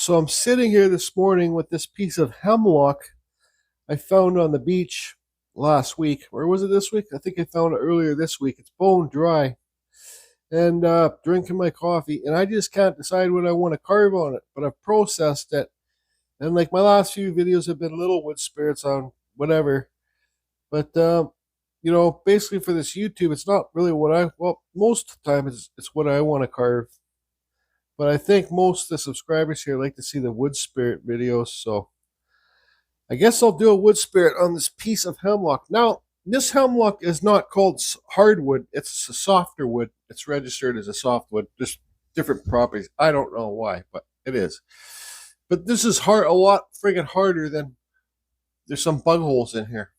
So I'm sitting here this morning with this piece of hemlock I found on the beach last week. Or was it this week? I think I found it earlier this week. It's bone dry. And drinking my coffee. And I just can't decide what I want to carve on it. But I've processed it. And like my last few videos have been little wood spirits on whatever. But, basically for this YouTube, it's not really well, most of the time it's what I want to carve. But I think most of the subscribers here like to see the wood spirit videos, so I guess I'll do a wood spirit on this piece of hemlock. Now, this hemlock is not called hardwood. It's a softer wood. It's registered as a softwood, just different properties. I don't know why, but it is. But this is hard, a lot friggin' harder than, there's some bug holes in here.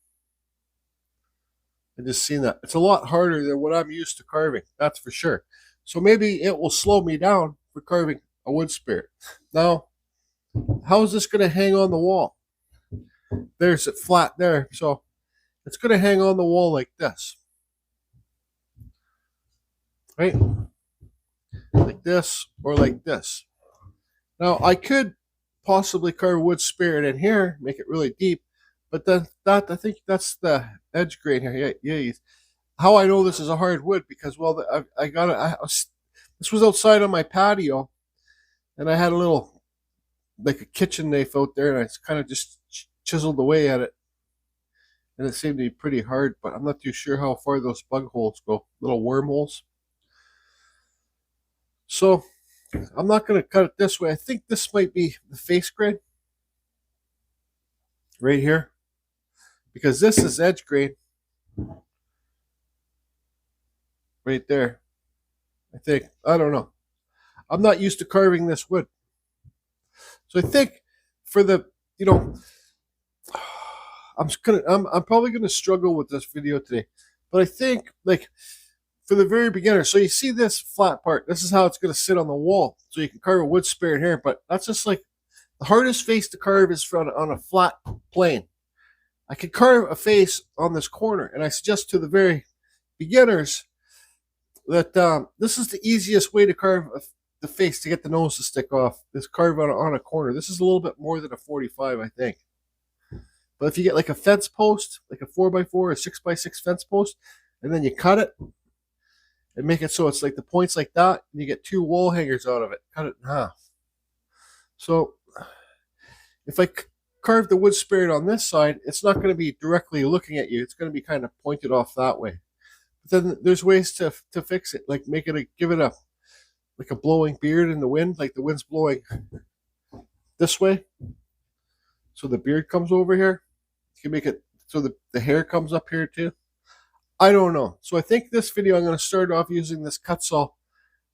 I just seen that. It's a lot harder than what I'm used to carving, that's for sure. So maybe it will slow me down for carving a wood spirit. Now, how is this going to hang on the wall? There's it flat there. So it's going to hang on the wall like this. Right? Like this or like this. Now, I could possibly carve a wood spirit in here, make it really deep, but then I think that's the edge grain here. Yeah. How I know this is a hard wood because, well, I got it. This was outside on my patio, and I had a little, like a kitchen knife out there, and I kind of just chiseled away at it. And it seemed to be pretty hard, but I'm not too sure how far those bug holes go, little wormholes. So I'm not going to cut it this way. I think this might be the face grain right here, because this is edge grain right there. I think, I don't know. I'm not used to carving this wood. So I think for the, I'm probably gonna struggle with this video today. But I think, like, for the very beginner, so you see this flat part, this is how it's gonna sit on the wall. So you can carve a wood spirit here, but that's just like the hardest face to carve is on a flat plane. I could carve a face on this corner, and I suggest to the very beginners that this is the easiest way to carve the face to get the nose to stick off. Is carve on a corner. This is a little bit more than a 45, I think. But if you get like a fence post, like a 4x4 or 6x6 fence post, and then you cut it and make it so it's like the points like that, and you get two wall hangers out of it. Cut it in half. So if I carve the wood spirit on this side, it's not going to be directly looking at you. It's going to be kind of pointed off that way. Then there's ways to fix it, like give it like a blowing beard in the wind, like the wind's blowing this way, so the beard comes over here. You can make it so the hair comes up here too. I don't know. So I think this video I'm going to start off using this Kutzall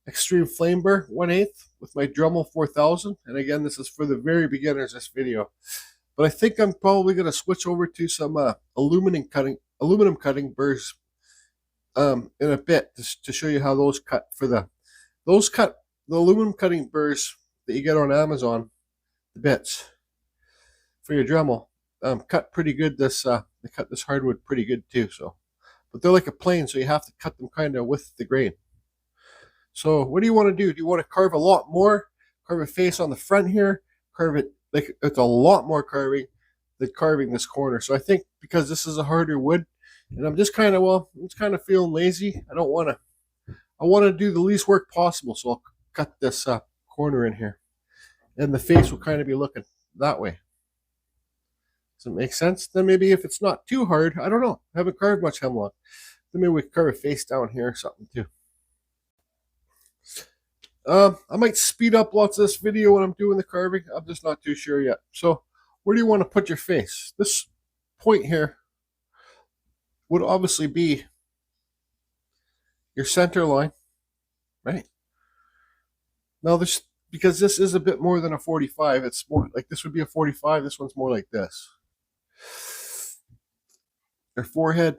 Extreme Flame Burr 1/8 with my Dremel 4000, and again, this is for the very beginners, this video. But I think I'm probably going to switch over to some aluminum cutting burrs in a bit to show you how those cut for the aluminum cutting burrs that you get on Amazon, the bits for your Dremel, cut pretty good. They cut this hardwood pretty good too. So, but they're like a plane, so you have to cut them kind of with the grain. So what do you want to do? Do you want to carve a lot more? Carve a face on the front here. Carve it like it's a lot more carving than carving this corner. So I think because this is a harder wood, and I'm just kind of, I'm just kind of feeling lazy. I want to do the least work possible. So I'll cut this corner in here, and the face will kind of be looking that way. Does it make sense? Then maybe if it's not too hard, I don't know. I haven't carved much hemlock. Then maybe we can carve a face down here or something too. I might speed up lots of this video when I'm doing the carving. I'm just not too sure yet. So where do you want to put your face? This point here would obviously be your center line, right? Now because this is a bit more than a 45, it's more like this would be a 45. This one's more like this. Your forehead.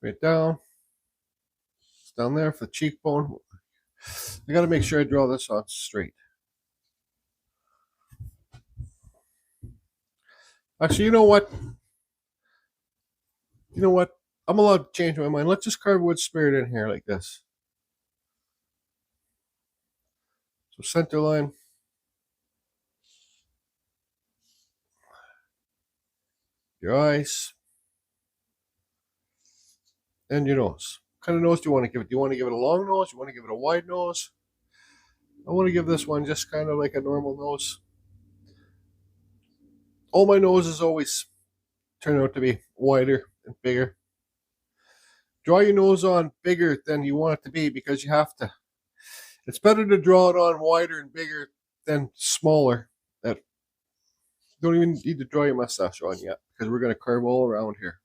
Right down. It's down there for the cheekbone. I got to make sure I draw this on straight. Actually, you know what? I'm allowed to change my mind. Let's just carve wood spirit in here like this. So center line. Your eyes. And your nose. What kind of nose do you want to give it? Do you want to give it a long nose? Do you want to give it a wide nose? I want to give this one just kind of like a normal nose. All my noses always turn out to be wider and bigger. Draw your nose on bigger than you want it to be because you have to. It's better to draw it on wider and bigger than smaller. That don't even need to draw your mustache on yet because we're going to carve all around here.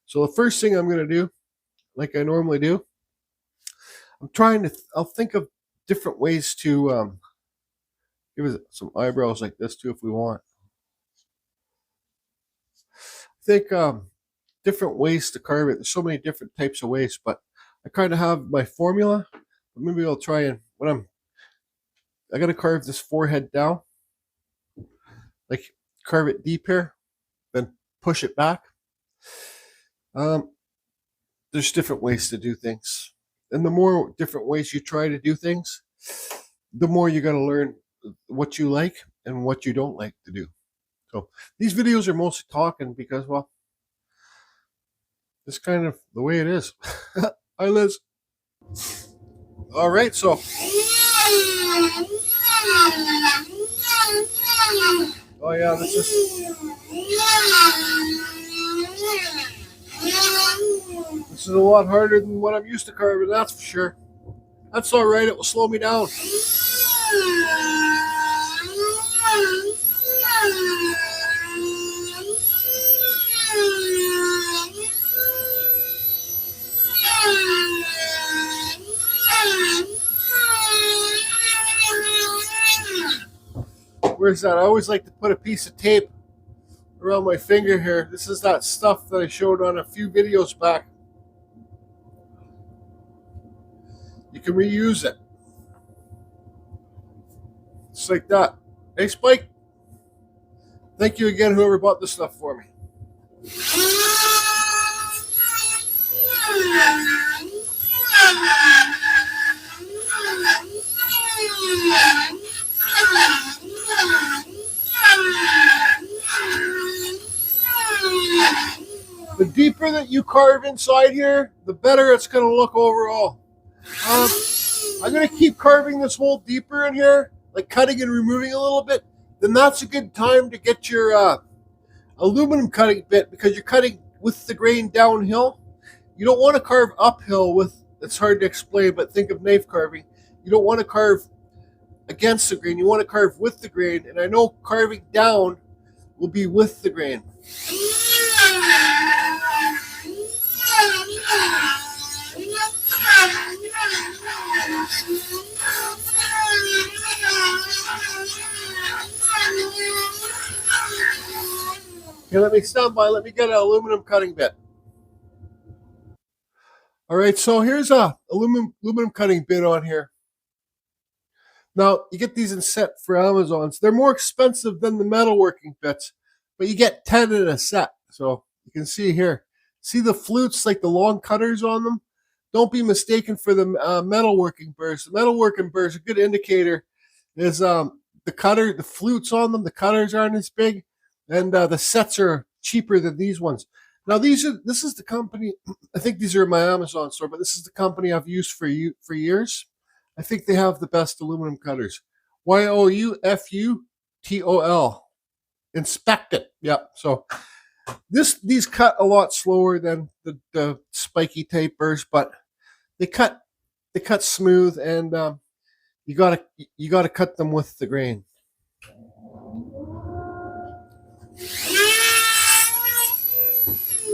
So the first thing I'm going to do, like I normally do, I'll think of different ways to give it some eyebrows like this too if we want. I think different ways to carve it. There's so many different types of ways, but I kind of have my formula. But maybe I'll try and I got to carve this forehead down, like carve it deep here, then push it back. There's different ways to do things. And the more different ways you try to do things, the more you got to learn what you like and what you don't like to do. So these videos are mostly talking because, well, it's kind of the way it is. Hi, Liz. All right, so. Oh, yeah, this is a lot harder than what I'm used to carving, that's for sure. That's all right, it will slow me down. Where's that? I always like to put a piece of tape around my finger here. This is that stuff that I showed on a few videos back. You can reuse it. Just like that. Hey, Spike. Thank you again, whoever bought this stuff for me. The deeper that you carve inside here, the better it's going to look overall. I'm going to keep carving this hole deeper in here, like cutting and removing a little bit. Then that's a good time to get your aluminum cutting bit because you're cutting with the grain downhill. You don't want to carve uphill with, it's hard to explain, but think of knife carving. You don't want to carve against the grain. You want to carve with the grain. And I know carving down will be with the grain. Okay, let me stand by. Let me get an aluminum cutting bit. All right, so here's a aluminum cutting bit on here. Now, you get these in set for Amazons. They're more expensive than the metalworking bits, but you get 10 in a set. So you can see here. See the flutes, like the long cutters on them? Don't be mistaken for the metalworking burrs. The metalworking burrs, a good indicator is the cutter, the flutes on them, the cutters aren't as big, and the sets are cheaper than these ones. Now, this is the company, I think these are in my Amazon store, but this is the company I've used for years. I think they have the best aluminum cutters. YOUFUTOL. Inspect it. Yeah. So these cut a lot slower than the spiky type burrs, but they cut smooth, and you gotta cut them with the grain.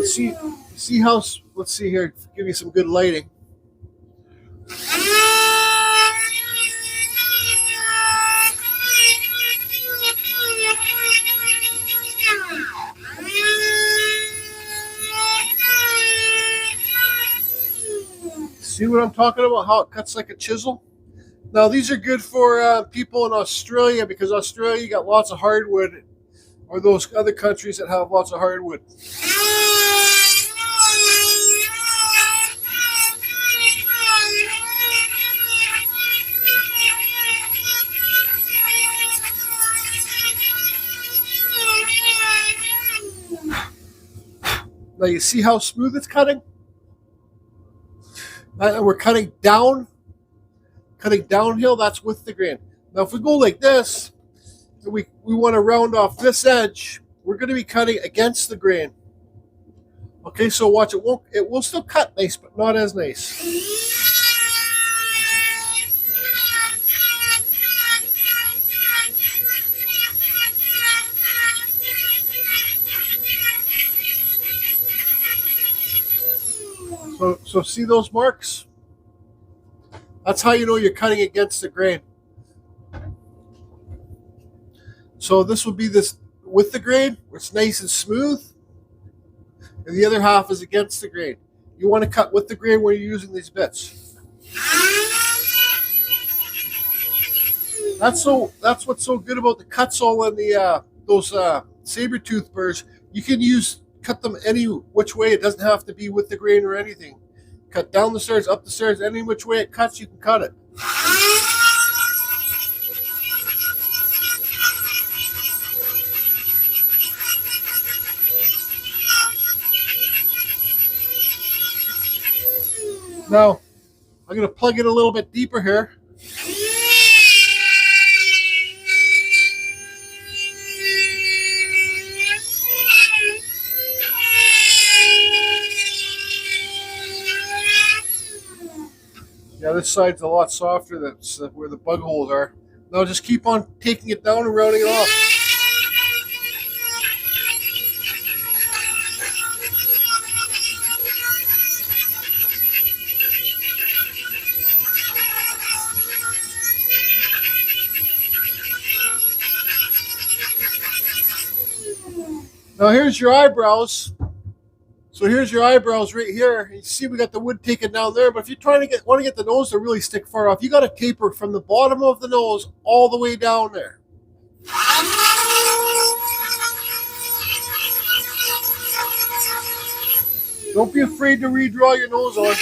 See how? Let's see here. Give you some good lighting. See what I'm talking about? How it cuts like a chisel? Now, these are good for people in Australia because Australia got lots of hardwood, or those other countries that have lots of hardwood. Now you see how smooth it's cutting? And we're cutting downhill, that's with the grain. Now if we go like this, and we want to round off this edge, we're going to be cutting against the grain. Okay, so watch, it will still cut nice, but not as nice. So see those marks? That's how you know you're cutting against the grain. So this would be this with the grain, where it's nice and smooth, and the other half is against the grain. You want to cut with the grain when you're using these bits. That's what's so good about the Kutzall and the those saber tooth burrs. You can cut them any which way. It doesn't have to be with the grain or anything. Cut down the stairs, up the stairs, any which way it cuts, you can cut it. Now, I'm going to plug it a little bit deeper here. Yeah, this side's a lot softer. That's where the bug holes are. Now just keep on taking it down and rounding it off. Now here's your eyebrows. So here's your eyebrows right here. You see we got the wood taken down there, but if you're trying to want to get the nose to really stick far off, you got to taper from the bottom of the nose all the way down there. Don't be afraid to redraw your nose on.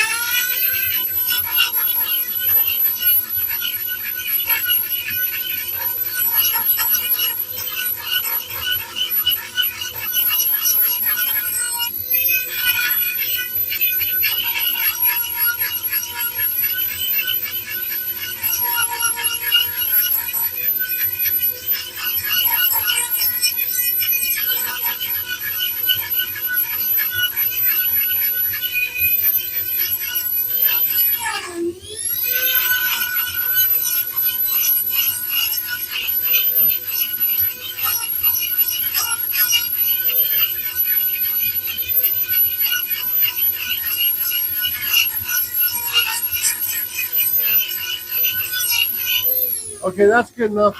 Okay, that's good enough.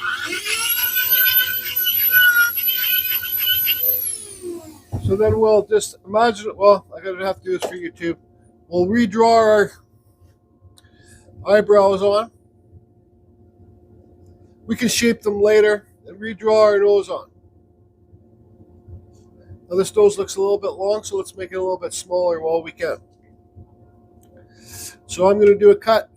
So then we'll just imagine, well, I'm going to have to do this for you too. We'll redraw our eyebrows on. We can shape them later and redraw our nose on. Now this nose looks a little bit long, so let's make it a little bit smaller while we can. So I'm going to do a cut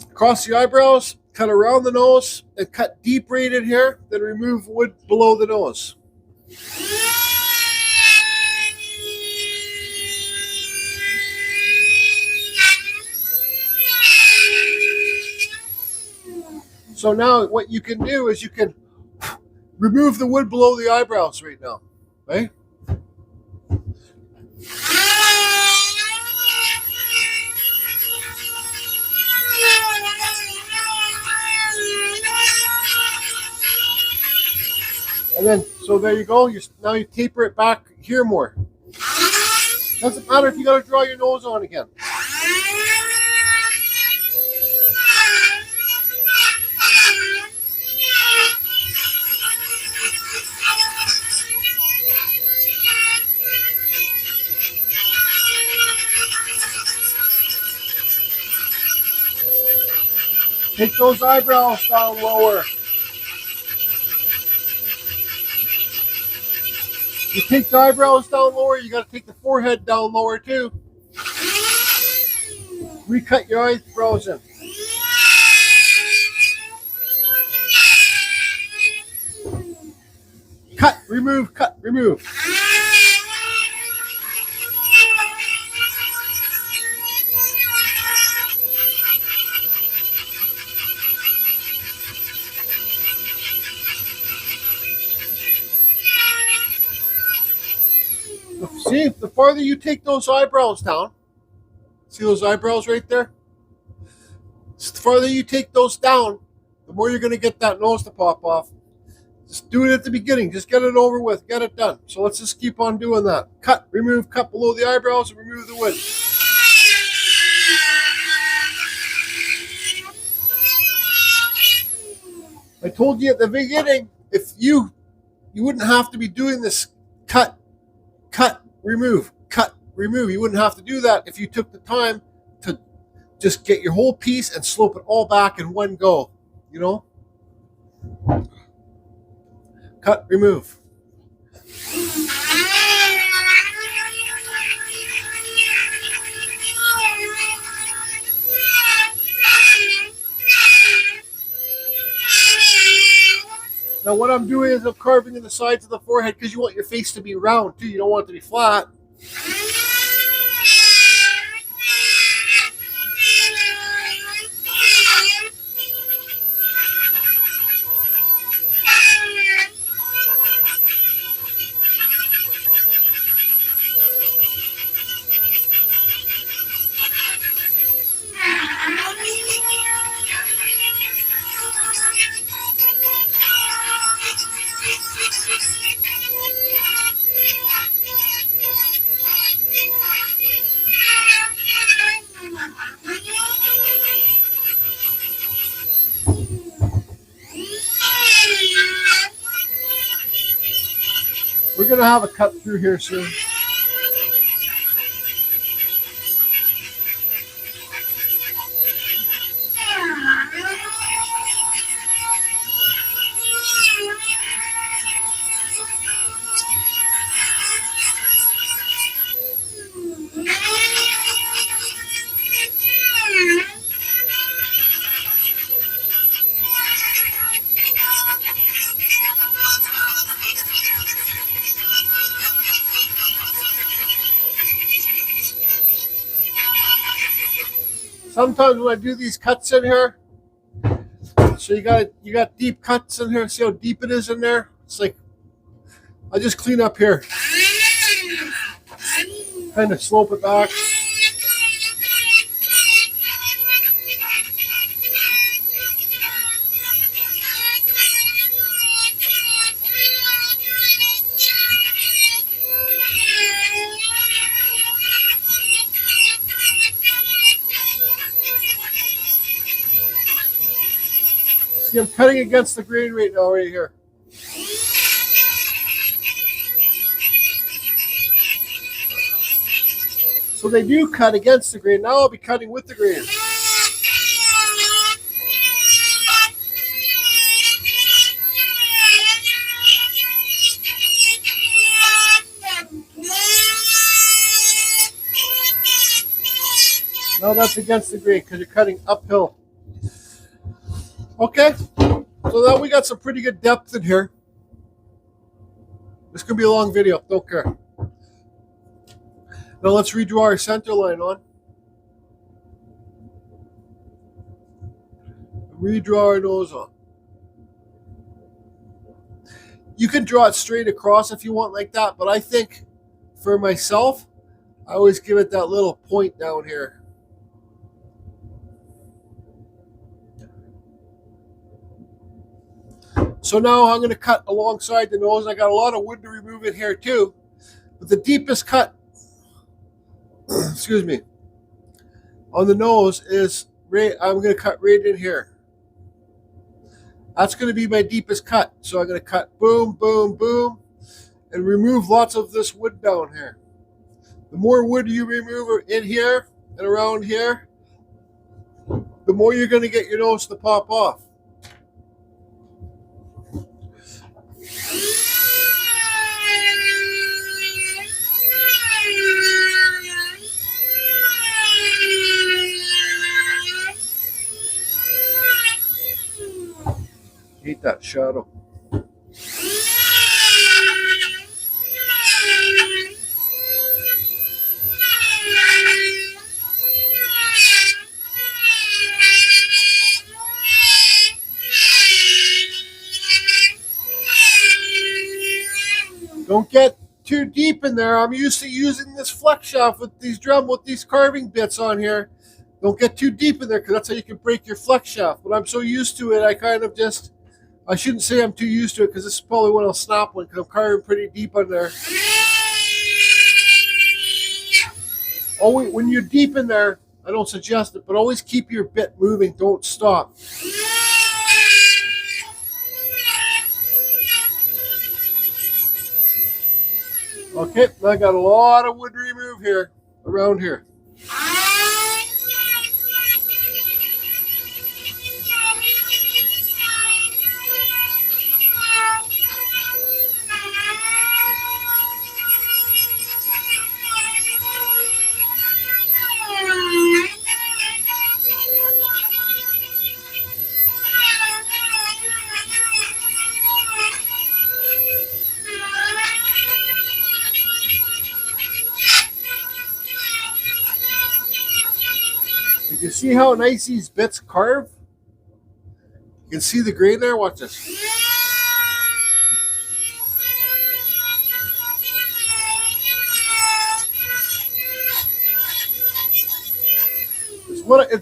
across the eyebrows, cut around the nose, and cut deep right in here, then remove wood below the nose. So now what you can do is you can remove the wood below the eyebrows right now, right? And then, so there you go. Now you taper it back here more. Doesn't matter if you got to draw your nose on again. Take those eyebrows down lower. You take the eyebrows down lower, you got to take the forehead down lower too. Recut your eyebrows in. Cut, remove, cut, remove. See, the farther you take those eyebrows down, see those eyebrows right there? The farther you take those down, the more you're going to get that nose to pop off. Just do it at the beginning. Just get it over with. Get it done. So let's just keep on doing that. Cut, remove, cut below the eyebrows, and remove the wood. I told you at the beginning, if you wouldn't have to be doing this cut, remove, cut, remove. You wouldn't have to do that if you took the time to just get your whole piece and slope it all back in one go, you know? Cut, remove. Now what I'm doing is I'm carving in the sides of the forehead because you want your face to be round too. You don't want it to be flat. We're going to have a cut through here soon. Sometimes when I do these cuts in here, so you got deep cuts in here. See how deep it is in there? It's like I just clean up here, kind of slope it back. See, I'm cutting against the grain right now, right here. So they do cut against the grain. Now I'll be cutting with the grain. Now that's against the grain because you're cutting uphill. Okay, so now we got some pretty good depth in here. This could be a long video, don't care. Now let's redraw our center line on. Redraw our nose on. You can draw it straight across if you want like that, but I think for myself, I always give it that little point down here. So now I'm going to cut alongside the nose. I got a lot of wood to remove in here too. But the deepest cut, excuse me, on the nose is right, I'm going to cut right in here. That's going to be my deepest cut. So I'm going to cut boom, boom, boom, and remove lots of this wood down here. The more wood you remove in here and around here, the more you're going to get your nose to pop off. Hate that shadow. Don't get too deep in there. I'm used to using this flex shaft with these carving bits on here. Don't get too deep in there because that's how you can break your flex shaft. But I'm so used to it, I kind of just, I shouldn't say I'm too used to it because this is probably when I'll snap one because I'm carving pretty deep on there. Always, when you're deep in there, I don't suggest it, but always keep your bit moving. Don't stop. Okay, I got a lot of wood to remove here, around here. You can see how nice these bits carve? You can see the grain there? Watch this.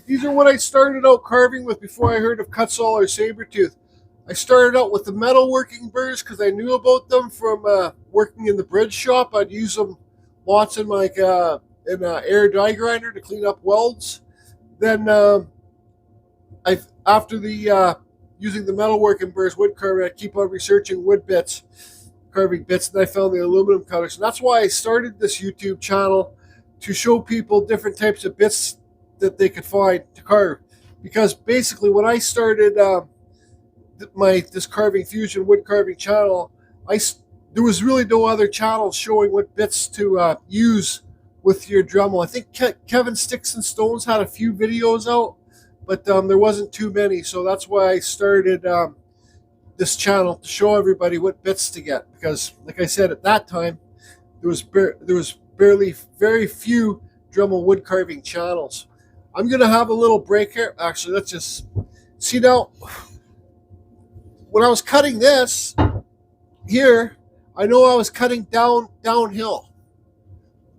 These are what I started out carving with before I heard of Kutzall or Sabertooth. I started out with the metalworking burrs because I knew about them from working in the bridge shop. I'd use them lots in my air die grinder to clean up welds. Then after the using the metalworking burrs wood carving, I keep on researching wood bits, carving bits, and I found the aluminum cutters. And that's why I started this YouTube channel, to show people different types of bits that they could find to carve. Because basically when I started this carving fusion wood carving channel, there was really no other channels showing what bits to use with your Dremel. I think Kevin Sticks and Stones had a few videos out, but there wasn't too many. So that's why I started this channel, to show everybody what bits to get. Because like I said, at that time, there was very few Dremel wood carving channels. I'm going to have a little break here. Actually, let's just see now. When I was cutting this here, I know I was cutting downhill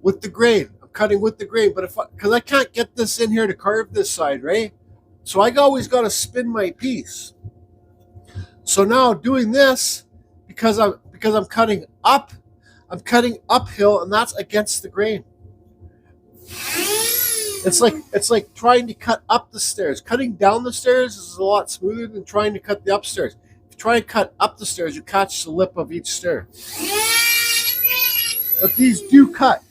with the grain. I'm cutting with the grain, but because I can't get this in here to carve this side, right? So I always got to spin my piece. So now doing this, because I'm cutting up, I'm cutting uphill, and that's against the grain. It's like trying to cut up the stairs. Cutting down the stairs is a lot smoother than trying to cut the upstairs. If you try to cut up the stairs, you catch the lip of each stair. But these do cut.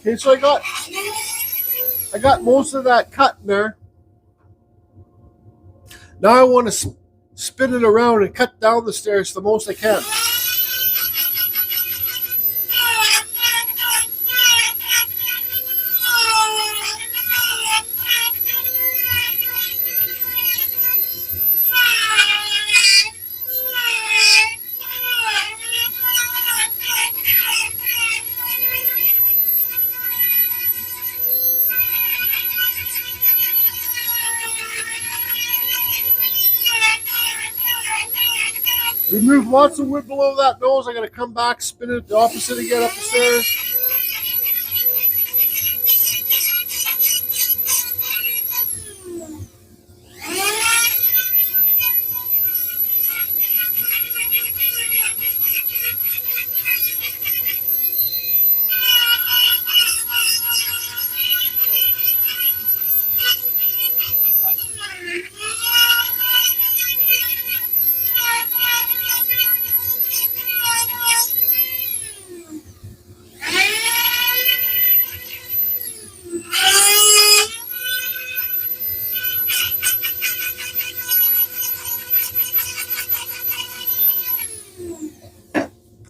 Okay, so I got most of that cut in there. Now I want to spin it around and cut down the stairs the most I can. Remove lots of wood below that nose. I gotta come back, spin it the opposite again up the stairs.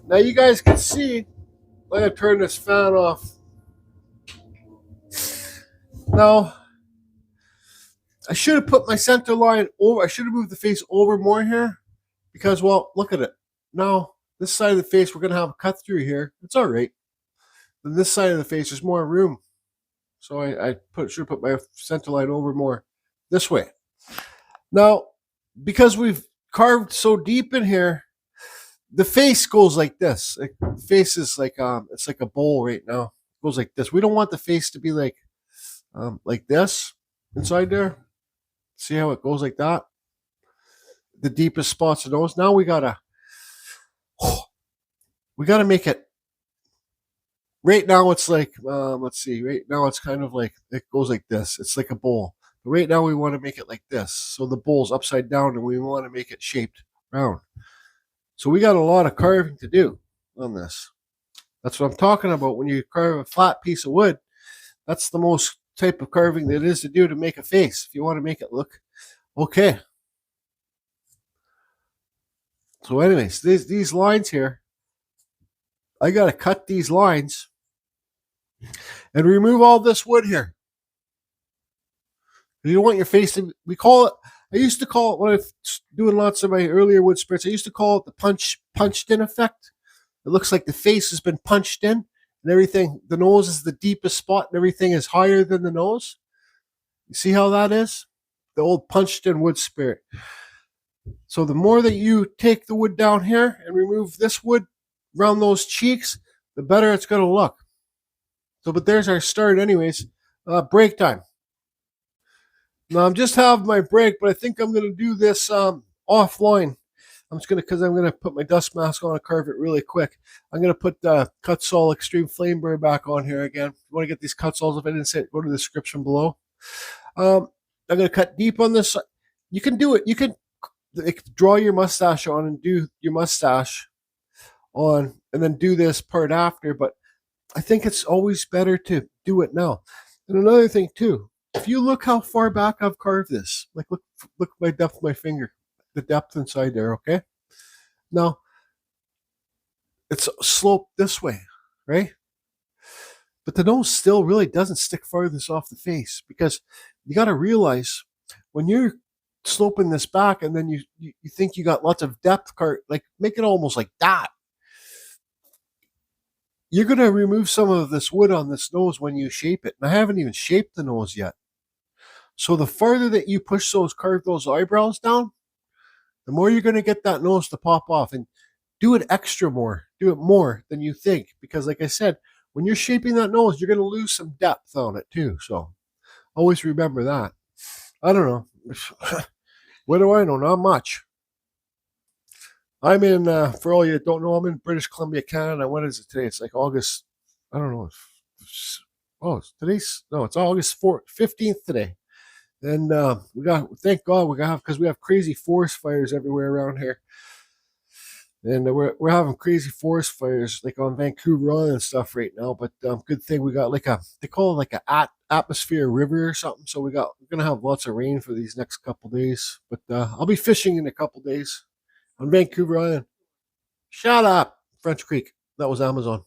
Now you guys can see, I'm going to turn this fan off. Now, I should have put my center line over. I should have moved the face over more here because, well, look at it. Now, this side of the face, we're going to have a cut through here. It's all right. Then this side of the face, there's more room. So I should put my center line over more this way. Now, because we've carved so deep in here, the face goes like this. Like, the face is like it's like a bowl right now. It goes like this. We don't want the face to be like this inside there. See how it goes like that? The deepest spots of those. Now we gotta make it. Right now it's like let's see. Right now it's kind of like it goes like this. It's like a bowl. But right now we want to make it like this. So the bowl's upside down, and we want to make it shaped round. So we got a lot of carving to do on this. That's what I'm talking about. When you carve a flat piece of wood, that's the most type of carving that is to do to make a face. If you want to make it look okay. So anyways, these lines here, I got to cut these lines and remove all this wood here. You don't want your face to, we call it, I used to call it, when I was doing lots of my earlier wood spirits, I used to call it the punched in effect. It looks like the face has been punched in and everything, the nose is the deepest spot and everything is higher than the nose. You see how that is? The old punched in wood spirit. So the more that you take the wood down here and remove this wood around those cheeks, the better it's going to look. So, but there's our start anyways. Break time. Now I'm just having my break, but I think I'm going to do this offline. Because I'm going to put my dust mask on and carve it really quick. I'm going to put the Kutzall Extreme Flame Burr back on here again. If you want to get these Kutzalls, if I didn't say it, go to the description below. I'm going to cut deep on this. You can do it. You can draw your mustache on and do your mustache on and then do this part after, but I think it's always better to do it now. And another thing too, if you look how far back I've carved this, like look my depth of my finger, the depth inside there, okay? Now, it's sloped this way, right? But the nose still really doesn't stick farthest off the face because you got to realize when you're sloping this back and then you think you got lots of depth, like make it almost like that. You're going to remove some of this wood on this nose when you shape it. And I haven't even shaped the nose yet. So the farther that you carve those eyebrows down, the more you're going to get that nose to pop off. And do it extra more. Do it more than you think. Because like I said, when you're shaping that nose, you're going to lose some depth on it too. So always remember that. I don't know. What do I know? Not much. I'm in, for all you that don't know, I'm in British Columbia, Canada. What is it today? It's like August, I don't know. It's August 15th today. And thank God because we have crazy forest fires everywhere around here. And we're having crazy forest fires like on Vancouver Island and stuff right now. But good thing we got they call it like a atmosphere river or something. So we're going to have lots of rain for these next couple days. But I'll be fishing in a couple days on Vancouver Island. Shut up, French Creek. That was Amazon.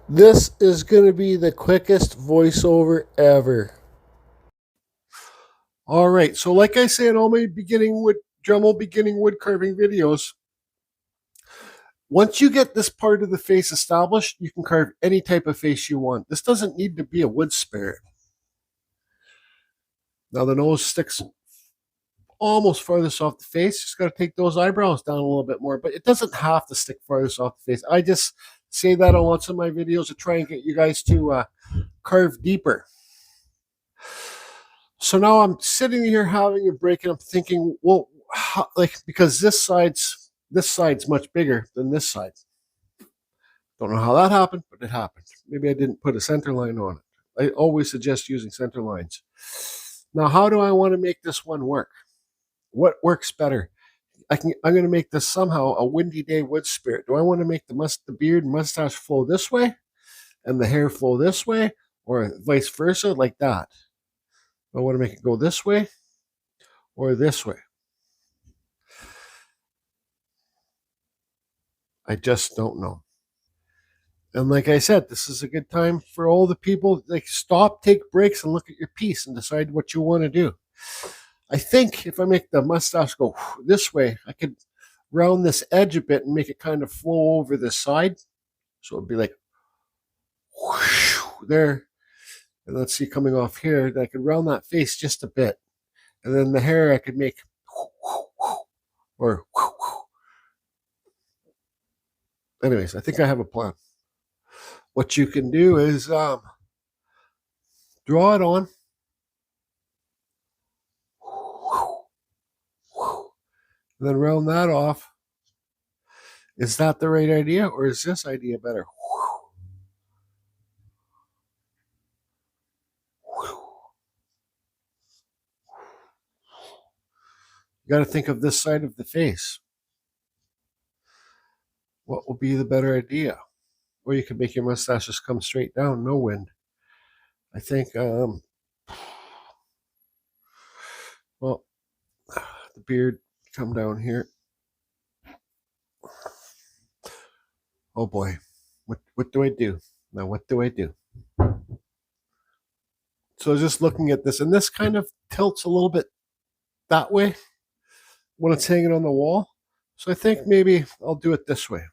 This is going to be the quickest voiceover ever. All right, so like I say in all my Dremel beginning wood carving videos, once you get this part of the face established, you can carve any type of face you want. This doesn't need to be a wood spirit. Now the nose sticks almost farthest off the face. Just got to take those eyebrows down a little bit more, but it doesn't have to stick farthest off the face. I just say that on lots of my videos to try and get you guys to carve deeper. So now I'm sitting here having a break and I'm thinking, well, because this side's much bigger than this side. Don't know how that happened, but it happened. Maybe I didn't put a center line on it. I always suggest using center lines. Now, how do I want to make this one work? What works better? I'm going to make this somehow a windy day wood spirit. Do I want to make the beard and mustache flow this way and the hair flow this way, or vice versa, like that? Do I want to make it go this way or this way? I just don't know. And like I said, this is a good time for all the people, like, stop, take breaks, and look at your piece and decide what you want to do. I think if I make the mustache go this way, I could round this edge a bit and make it kind of flow over the side. So it'd be like there. And let's see, coming off here, I could round that face just a bit. And then the hair I could make or anyways, I think I have a plan. What you can do is draw it on. And then round that off. Is that the right idea, or is this idea better? You got to think of this side of the face. What will be the better idea? Or you could make your mustache just come straight down, no wind. I think, well, the beard come down here. Oh boy, what do I do? Now what do I do? So just looking at this, and this kind of tilts a little bit that way when it's hanging on the wall. So I think maybe I'll do it this way.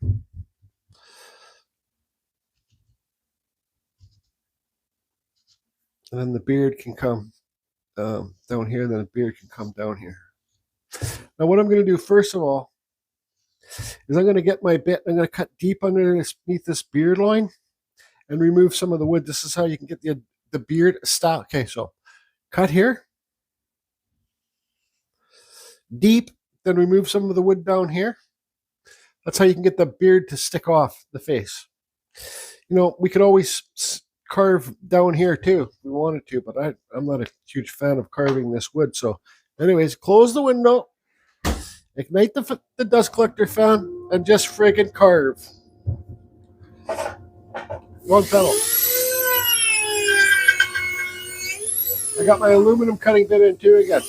And then the beard can come down here, and then the beard can come down here. Now what I'm going to do first of all is I'm going to get my bit, I'm going to cut deep underneath this beard line and remove some of the wood. This is how you can get the beard style. Okay, so cut here, deep, then remove some of the wood down here. That's how you can get the beard to stick off the face. You know, we could always carve down here too if we wanted to, but I'm not a huge fan of carving this wood. So anyways, close the window, ignite the dust collector fan, and just friggin' carve. Wrong pedal. I got my aluminum cutting bit in too again.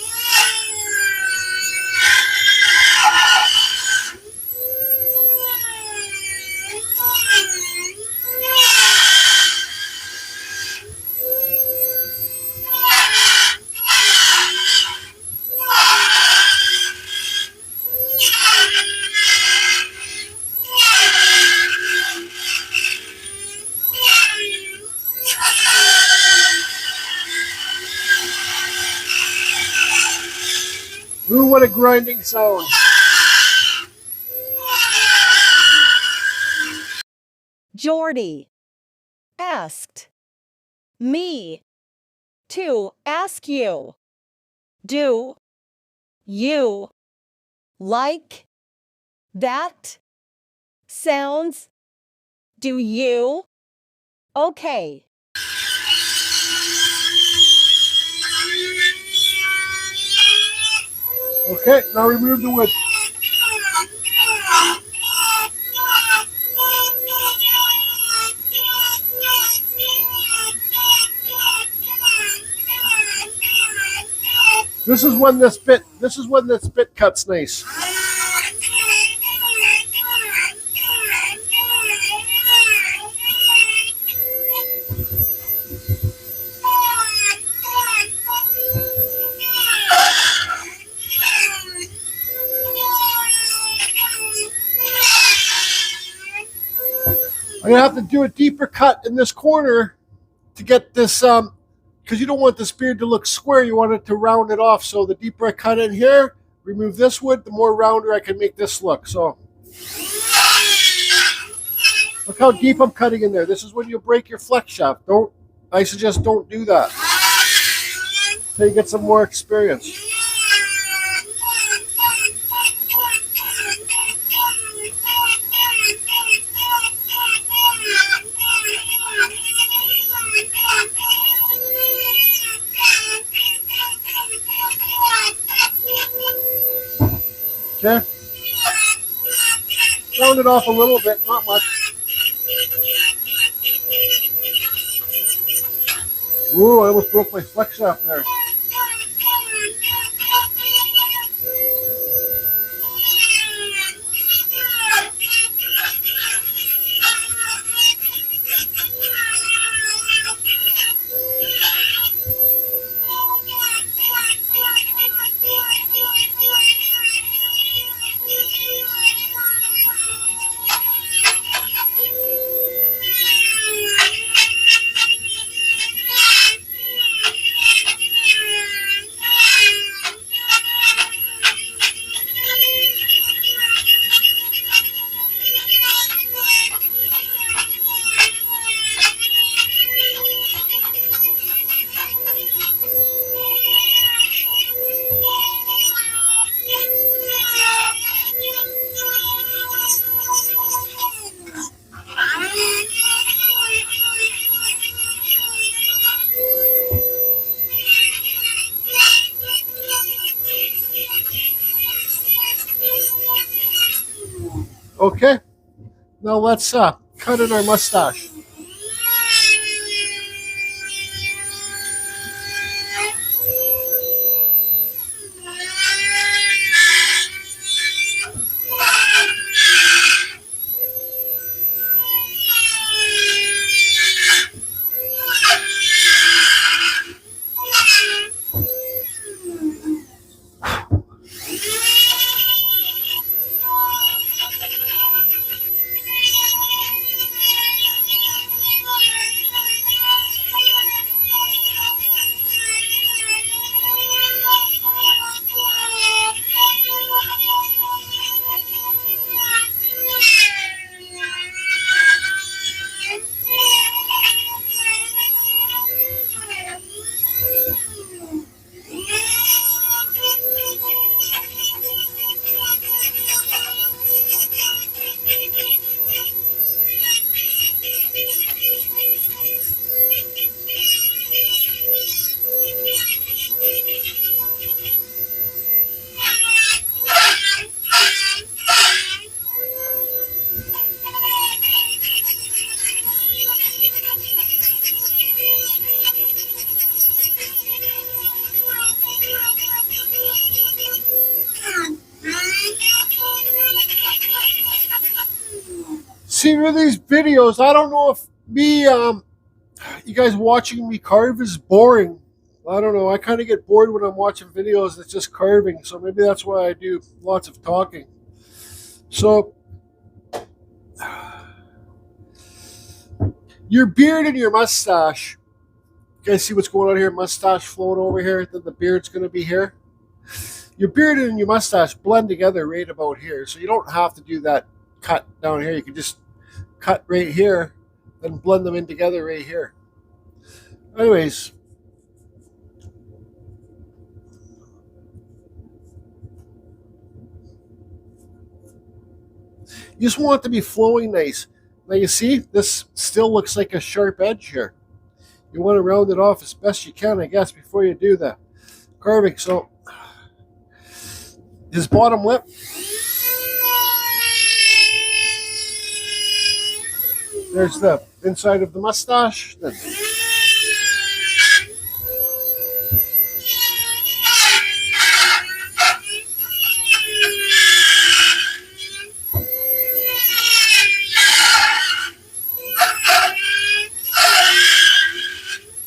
Ooh, what a grinding sound. Jordy asked me to ask you, do you like that sounds? Do you? Okay. Okay, now remove the wood. This is when this bit cuts nice. I'm gonna have to do a deeper cut in this corner to get this, because you don't want this beard to look square. You want it to round it off. So the deeper I cut in here, remove this wood, the more rounder I can make this look. So look how deep I'm cutting in there. This is when you break your flex shaft. I suggest don't do that until you get some more experience. Okay. Round it off a little bit, not much. Ooh, I almost broke my flex shaft there. Okay, now let's cut in our mustache. See, with these videos, I don't know if you guys watching me carve is boring. I don't know. I kind of get bored when I'm watching videos that's just carving. So maybe that's why I do lots of talking. So, your beard and your mustache. You guys see what's going on here? Mustache flowing over here. Then the beard's going to be here. Your beard and your mustache blend together right about here. So you don't have to do that cut down here. You can just cut right here, then blend them in together right here. Anyways, you just want it to be flowing nice. Now you see, this still looks like a sharp edge here. You want to round it off as best you can, I guess, before you do the carving. So, his bottom lip. There's the inside of the mustache. Then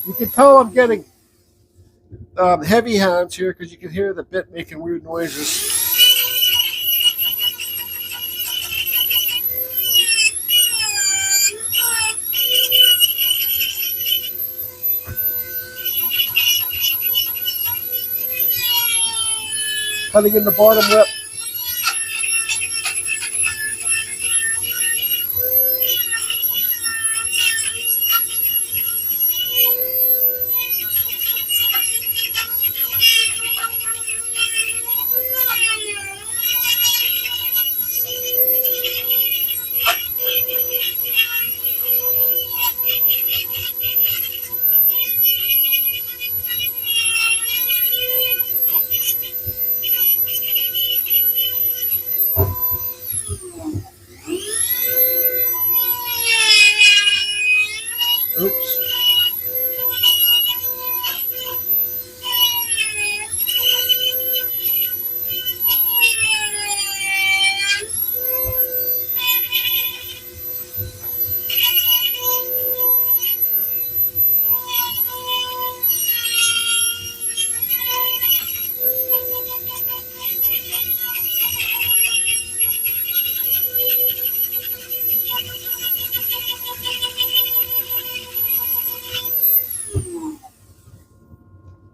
you can tell I'm getting heavy hands here because you can hear the bit making weird noises. Cutting in the bottom lip. Oops.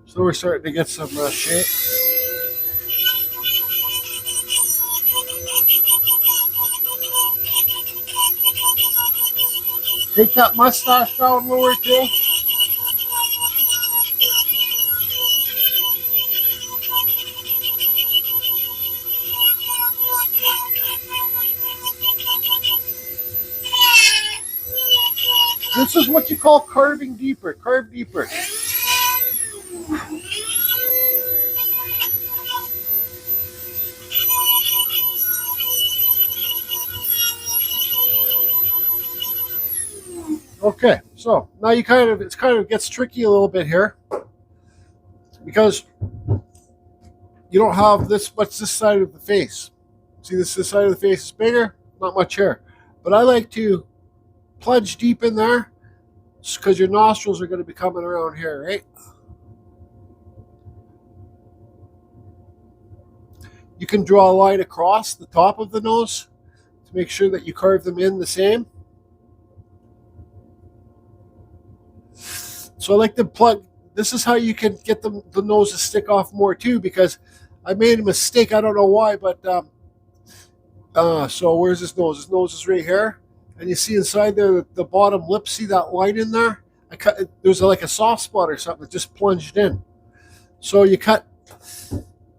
So we're starting to get some shape. Take that mustache down lower too. This is what you call carving deeper. Carve deeper. Okay, so now you kind of gets tricky a little bit here because you don't have this much this side of the face. See, this side of the face is bigger, not much hair. But I like to plunge deep in there because your nostrils are going to be coming around here, right? You can draw a line across the top of the nose to make sure that you carve them in the same. So I like to plug. This is how you can get the nose to stick off more too, because I made a mistake. I don't know why, but so where's his nose? His nose is right here, and you see inside there the bottom lip. See that line in there? I cut. There's like a soft spot or something that just plunged in. So you cut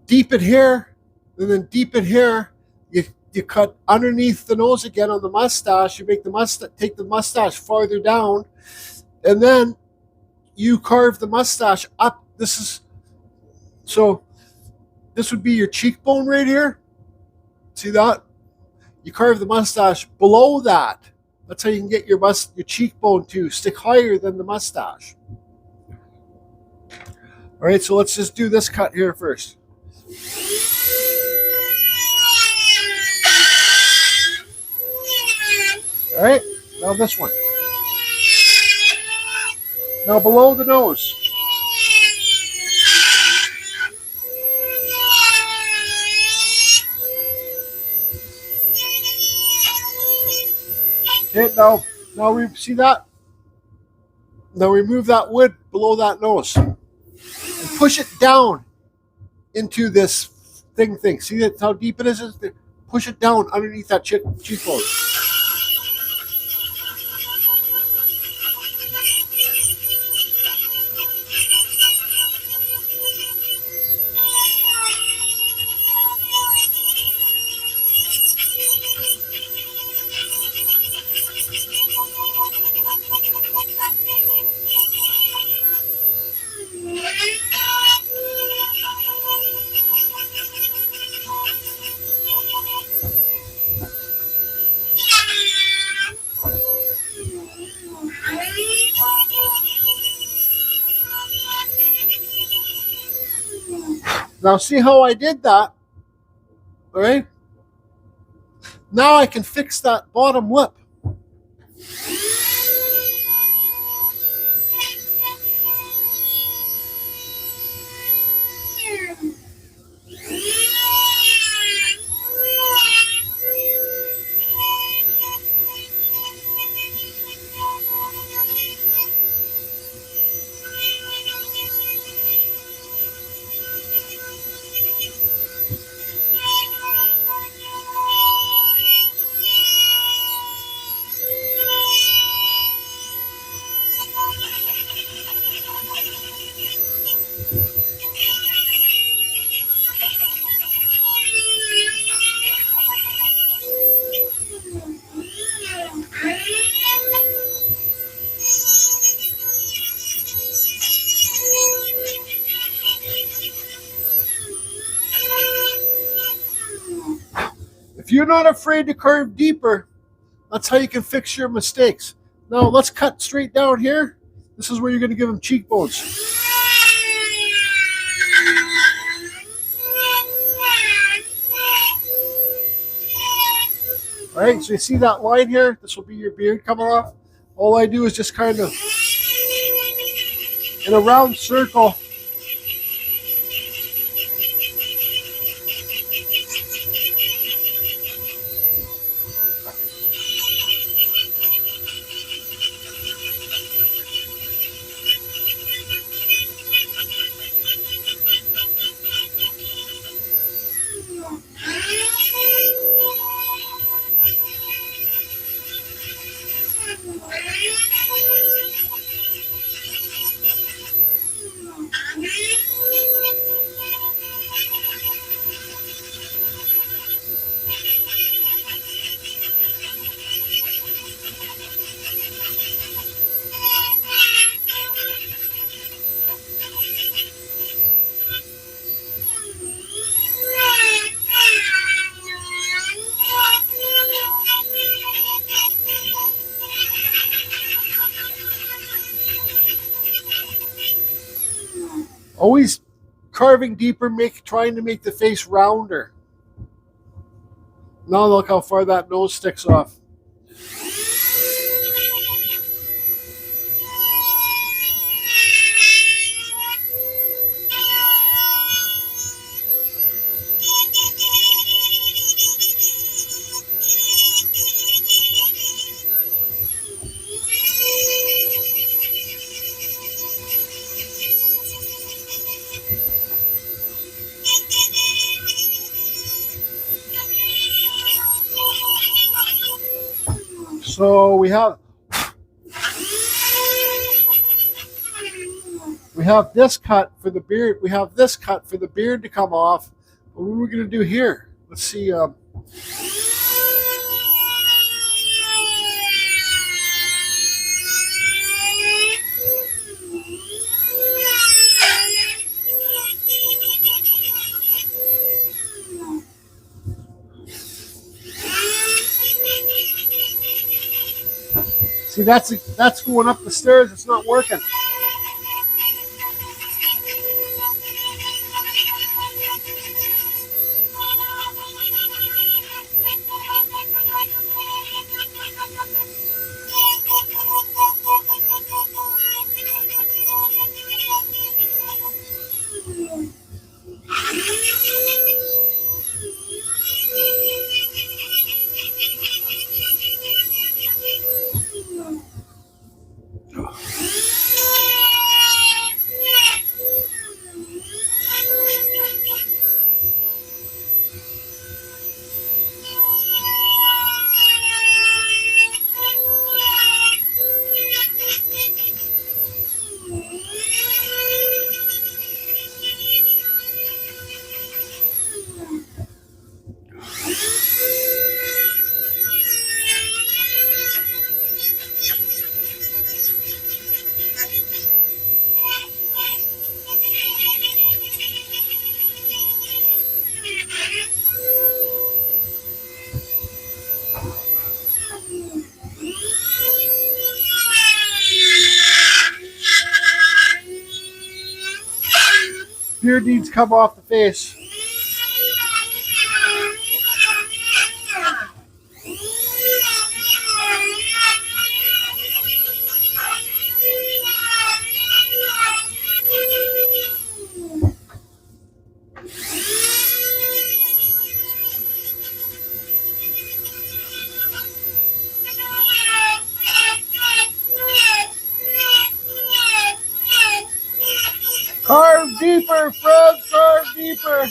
deep in here, and then deep in here. You cut underneath the nose again on the mustache. You make take the mustache farther down, and then you carve the mustache up. This would be your cheekbone right here. See that? You carve the mustache below that. That's how you can get your cheekbone to stick higher than the mustache. All right, so let's just do this cut here first. All right, now this one. Now below the nose. Okay, now we see that. Now remove that wood below that nose and push it down into this thing. See that how deep it is? Push it down underneath that cheekbone. Now see how I did that? All right. Now I can fix that bottom lip. If you're not afraid to carve deeper, that's how you can fix your mistakes. Now let's cut straight down here. This is where you're going to give them cheekbones. All right, so you see that line here? This will be your beard coming off. All I do is just kind of, in a round circle, Always carving deeper, trying to make the face rounder. Now look how far that nose sticks off. So we have this cut for the beard. We have this cut for the beard to come off. What are we going to do here? Let's see. See, that's going up the stairs. It's not working. Beard needs to come off the face. Carve deeper, Fred, carve deeper.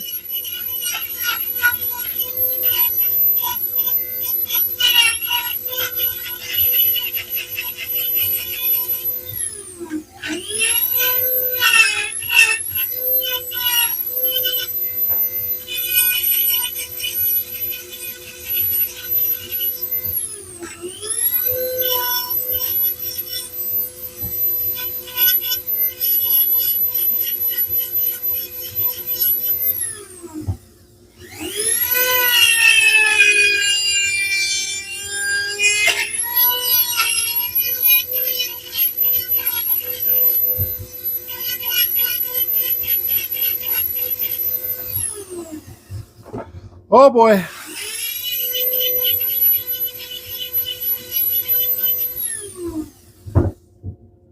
Oh boy.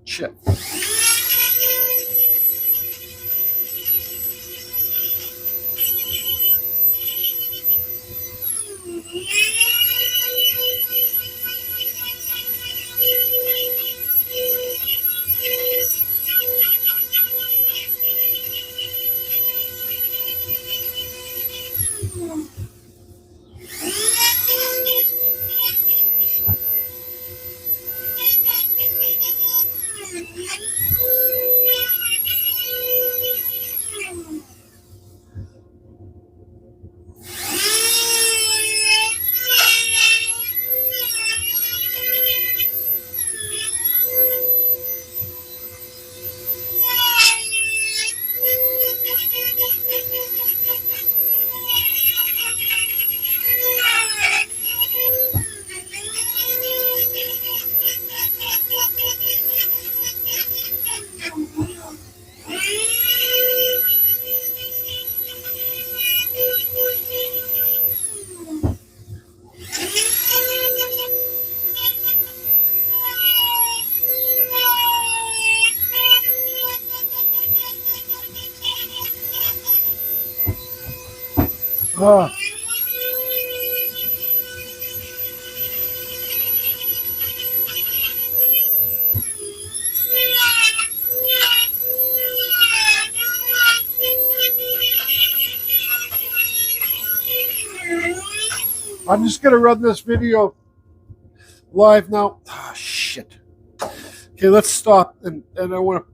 Shit. Ah. I'm just going to run this video live now. Ah, shit. Okay, let's stop. And I want to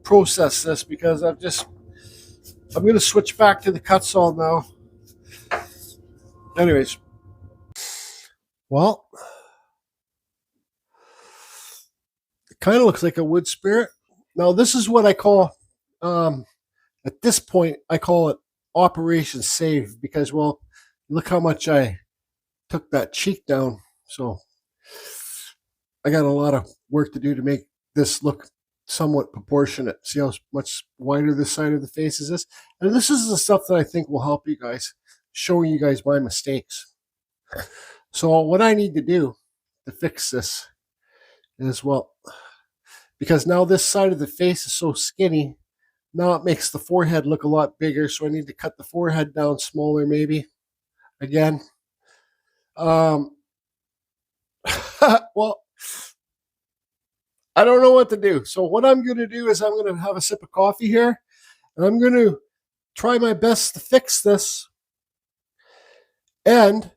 process this because I'm going to switch back to the Kutzall now. Anyways. Well, it kind of looks like a wood spirit. Now, this is what I call, at this point, I call it Operation Save because, well, look how much I took that cheek down. So I got a lot of work to do to make this look somewhat proportionate. See how much wider this side of the face is this? And this is the stuff that I think will help you guys, showing you guys my mistakes. So what I need to do to fix this is, well, because now this side of the face is so skinny, now it makes the forehead look a lot bigger, so I need to cut the forehead down smaller maybe, again. Well, I don't know what to do. So what I'm going to do is I'm going to have a sip of coffee here, and I'm going to try my best to fix this and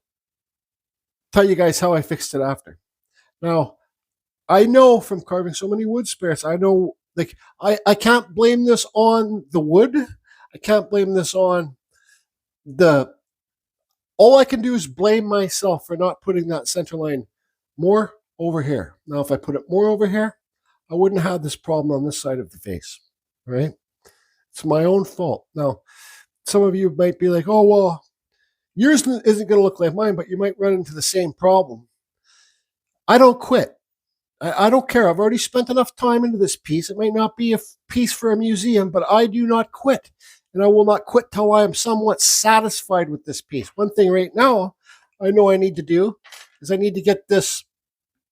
tell you guys how I fixed it after. Now, I know from carving so many wood spirits, I know, like, I can't blame this on the wood. I can't blame this on the... All I can do is blame myself for not putting that center line more over here. Now, if I put it more over here, I wouldn't have this problem on this side of the face, right? It's my own fault. Now, some of you might be like, oh, well, yours isn't going to look like mine, but you might run into the same problem. I don't quit. I don't care. I've already spent enough time into this piece. It might not be a piece for a museum, but I do not quit. And I will not quit till I am somewhat satisfied with this piece. One thing right now I know I need to do is I need to get this,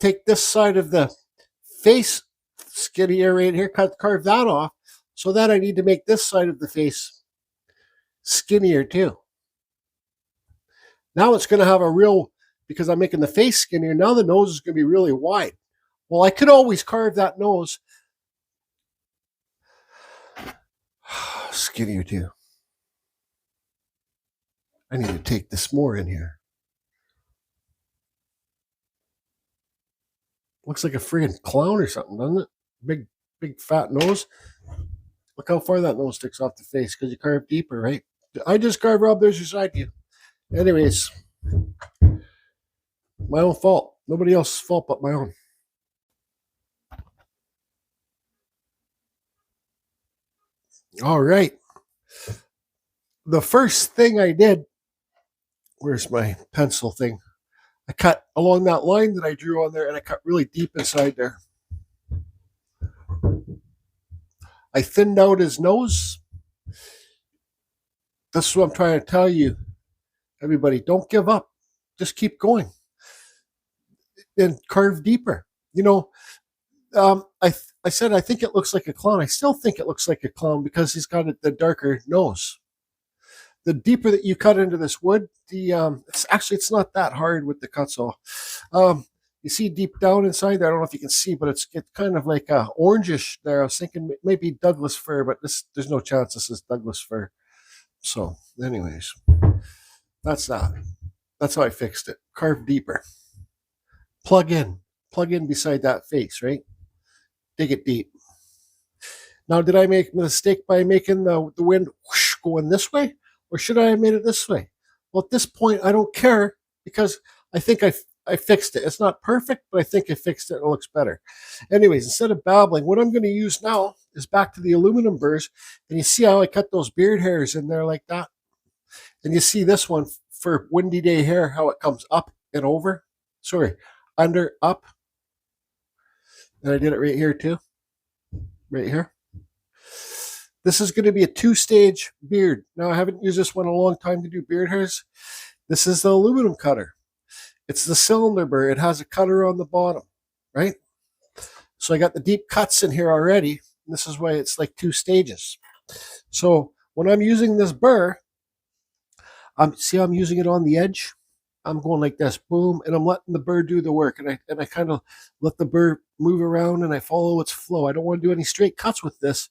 take this side of the face skinnier right here, carve that off. So that I need to make this side of the face skinnier too. Now it's going to have a real, because I'm making the face skinnier, now the nose is going to be really wide. Well, I could always carve that nose skinnier too. I need to take this more in here. Looks like a friggin' clown or something, doesn't it? Big fat nose. Look how far that nose sticks off the face because you carve deeper, right? I just carve Rob, there's your side view. Anyways, my own fault. Nobody else's fault but my own. All right. The first thing I did, where's my pencil thing? I cut along that line that I drew on there, and I cut really deep inside there. I thinned out his nose. This is what I'm trying to tell you, everybody. Don't give up. Just keep going and carve deeper. You know, I said I think it looks like a clown. I still think it looks like a clown because he's got the darker nose. The deeper that you cut into this wood, it's not that hard with the Kutzall. You see deep down inside there, I don't know if you can see, but it's kind of like orangish there. I was thinking maybe Douglas fir, but there's no chance this is Douglas fir. So, anyways, that's that. That's how I fixed it. Carve deeper. Plug in beside that face, right? Dig it deep. Now, did I make a mistake by making the wind whoosh going this way? Or should I have made it this way? Well, at this point, I don't care because I think I fixed it. It's not perfect, but I think I fixed it. It looks better. Anyways, instead of babbling, what I'm going to use now is back to the aluminum burrs. And you see how I cut those beard hairs in there like that? And you see this one for windy day hair, how it comes up and over. Sorry, under, up. And I did it right here too. Right here. This is going to be a 2-stage beard. Now, I haven't used this one in a long time to do beard hairs. This is the aluminum cutter. It's the cylinder burr. It has a cutter on the bottom, right? So I got the deep cuts in here already. This is why it's like 2 stages. So when I'm using this burr, See how I'm using it on the edge? I'm going like this, boom, and I'm letting the burr do the work, and I kind of let the burr move around, and I follow its flow. I don't want to do any straight cuts with this,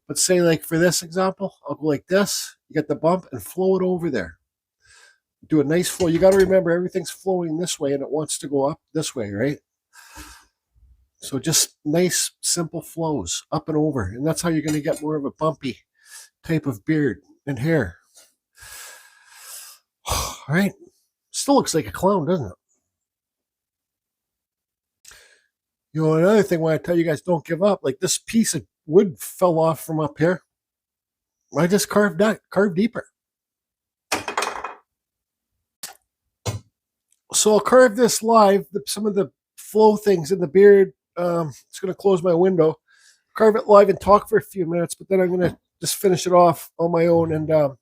but say like for this example, I'll go like this, you get the bump, and flow it over there. Do a nice flow. You got to remember everything's flowing this way, and it wants to go up this way, right? So just nice, simple flows up and over, and that's how you're going to get more of a bumpy type of beard and hair. All right. Still looks like a clown, doesn't it? You know, another thing when I tell you guys don't give up, like this piece of wood fell off from up here. I just carved deeper. So I'll carve this live, some of the flow things in the beard. It's going to close my window. Carve it live and talk for a few minutes, but then I'm going to just finish it off on my own and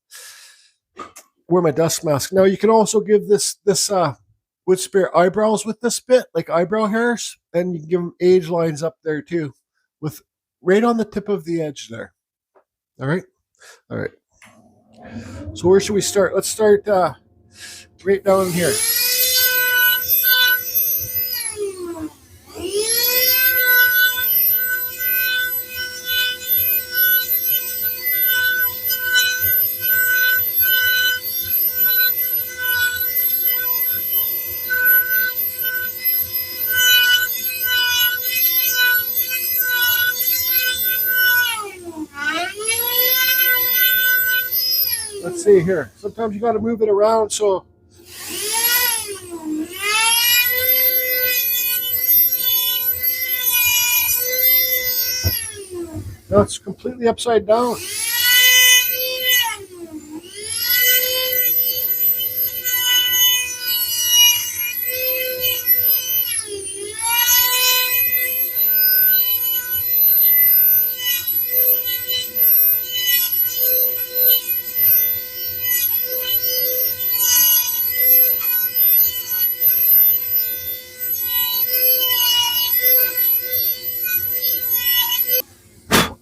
wear my dust mask. Now you can also give this wood spear eyebrows with this bit, like eyebrow hairs, and you can give them age lines up there too, with right on the tip of the edge there. All right. So where should we start? Let's start right down here. Let's see here. Sometimes you got to move it around so now it's completely upside down.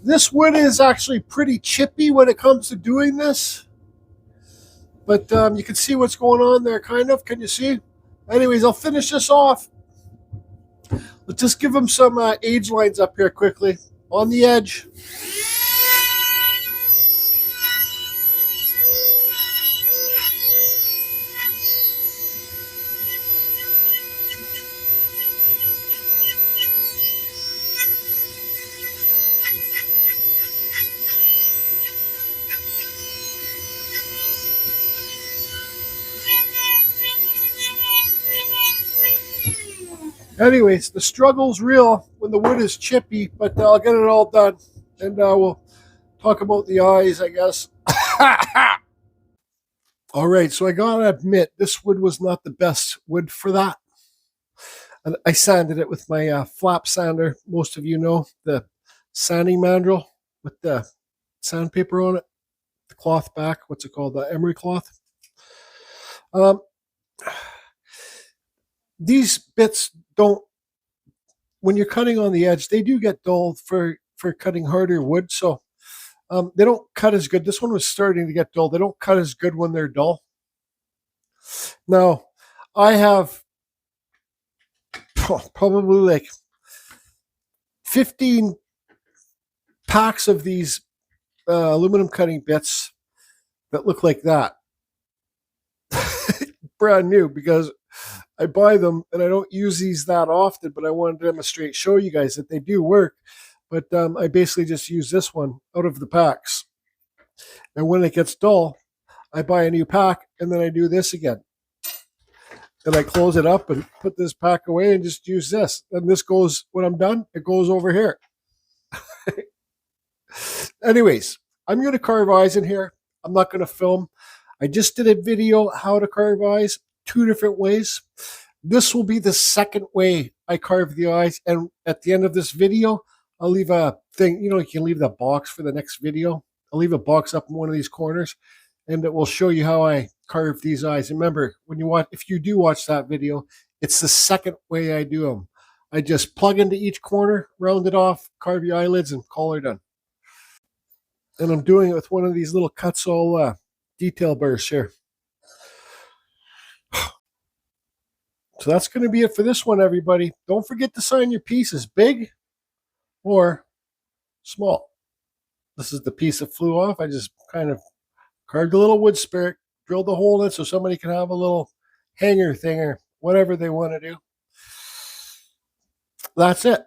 This wood is actually pretty chippy when it comes to doing this. But you can see what's going on there, kind of. Can you see? Anyways, I'll finish this off. Let's just give them some age lines up here quickly. On the edge. Anyways, the struggle's real when the wood is chippy, but I'll get it all done. And we'll talk about the eyes, I guess. All right, so I gotta admit, this wood was not the best wood for that. And I sanded it with my flap sander. Most of you know the sanding mandrel with the sandpaper on it. The cloth back, what's it called? The Emery cloth. These bits don't, when you're cutting on the edge, they do get dull for cutting harder wood. So they don't cut as good. This one was starting to get dull. They don't cut as good when they're dull. Now, I have probably like 15 packs of these aluminum cutting bits that look like that. Brand new, because I buy them and I don't use these that often, but I wanted to demonstrate, show you guys that they do work. But I basically just use this one out of the packs. And when it gets dull, I buy a new pack and then I do this again. And I close it up and put this pack away and just use this. And this goes, when I'm done, it goes over here. Anyways, I'm going to carve eyes in here. I'm not going to film. I just did a video how to carve eyes, 2 different ways. This will be the second way I carve the eyes. And at the end of this video, I'll leave a thing, you know, you can leave the box for the next video. I'll leave a box up in one of these corners and it will show you how I carve these eyes. Remember, when you watch, if you do watch that video, it's the second way I do them. I just plug into each corner, round it off, carve your eyelids, and call her done. And I'm doing it with one of these little Kutzall detail burrs here. So that's going to be it for this one, everybody. Don't forget to sign your pieces, big or small. This is the piece that flew off. I just kind of carved a little wood spirit, drilled a hole in it so somebody can have a little hanger thing or whatever they want to do. That's it.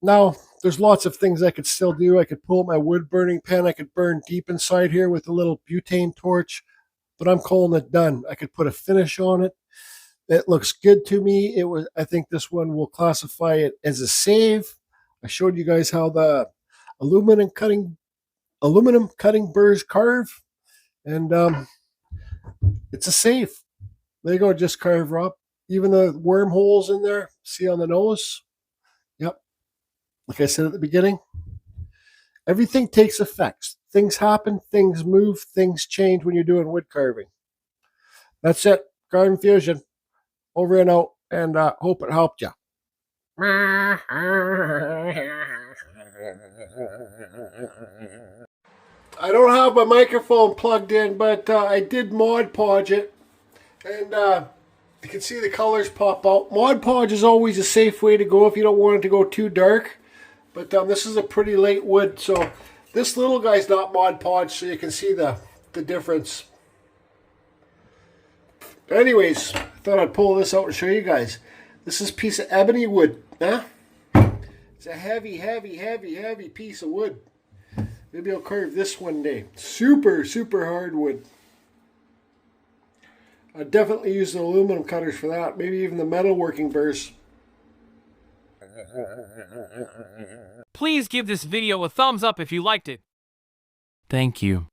Now, there's lots of things I could still do. I could pull out my wood burning pen. I could burn deep inside here with a little butane torch, but I'm calling it done. I could put a finish on it. It looks good to me. I think this one will classify it as a save. I showed you guys how the aluminum cutting burrs carve, and it's a save. There you go, just carve up. Even the wormholes in there, see on the nose? Yep. Like I said at the beginning, everything takes effects. Things happen, things move, things change when you're doing wood carving. That's it. Garden Fusion. Over and out, and hope it helped you. I don't have my microphone plugged in, but I did Mod Podge it, and you can see the colors pop out. Mod Podge is always a safe way to go if you don't want it to go too dark, but this is a pretty light wood, so this little guy's not Mod Podge, so you can see the difference. Anyways, I thought I'd pull this out and show you guys. This is a piece of ebony wood. Huh? It's a heavy, heavy, heavy, heavy piece of wood. Maybe I'll carve this one day. Super, super hard wood. I'd definitely use the aluminum cutters for that. Maybe even the metalworking burrs. Please give this video a thumbs up if you liked it. Thank you.